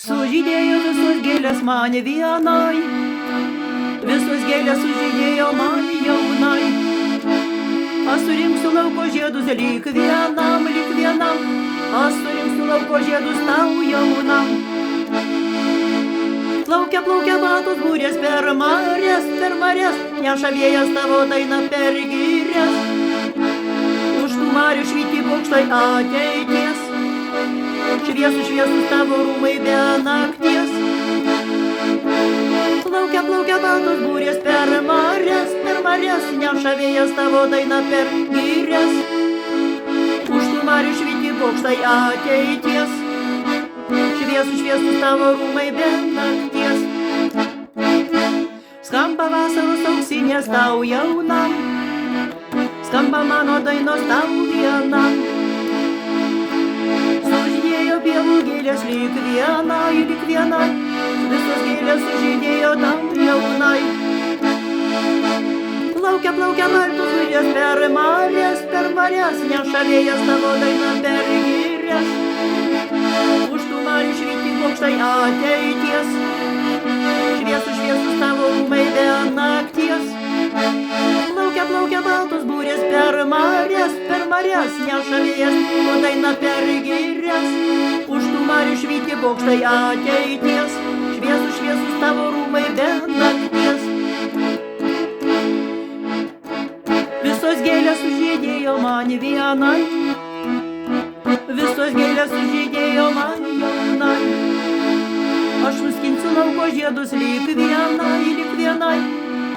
Sužydėjo visos gėlės man vienai, visos gėlės sužydėjo man jaunai. Aš surinksiu lauko žiedus lyg vienam, aš surinksiu lauko žiedus tau jaunam. Plaukia, plaukia batos būrės per marės, neša vėjas tavo dainą per girias. Už tų marių švyti bokštai ateities, šviesus tavo rūmai be nakties. Plaukia, plaukia batos būrės per marės, neša vėjas tavo dainą per girias. Už tų marių švyti bokštai ateities, šviesus tavo rūmai be nakties. Skamba vasaros auksinės tau jaunam, skamba mano dainos tau vienam. Sužydėjo pievų gėlės lyg vienai, visos gėlės sužydėjo tau jaunai. Plaukia, plaukia baltos būrės per marės, neša vėjas tavo dainą per girias. Už tų marių švyti bokštai ateities, šviesus tavo rūmai be nakties. Plaukia, plaukia baltos būrės per marės, neša vėjas tavo dainą per girias. Už tų marių švyti bokštai ateities, šviesus tavo rūmai be nakties. Visos gėlės sužydėjo man vienai, visos gėlės sužydėjo man jaunai. Aš nuskinsiu lauko žiedus lyg vienai,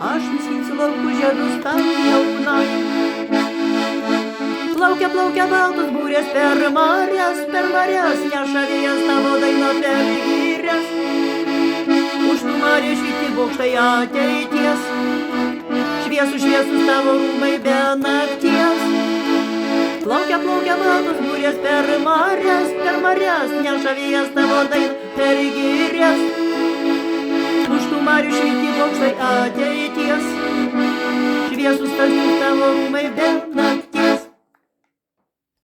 aš nuskinsiu lauko žiedus tau jaunai. Plaukia, plaukia baltos būrės per marės, neša vėjas tavo dainą per girias. Už tų marių švyti bokštai ateities, šviesus tavo rūmai be nakties. Plaukia, plaukia baltos būrės per marės, neša vėjas tavo dainą per girias. Už tų marių švyti bokštai ateities, šviesus tavo rūmai be nakties.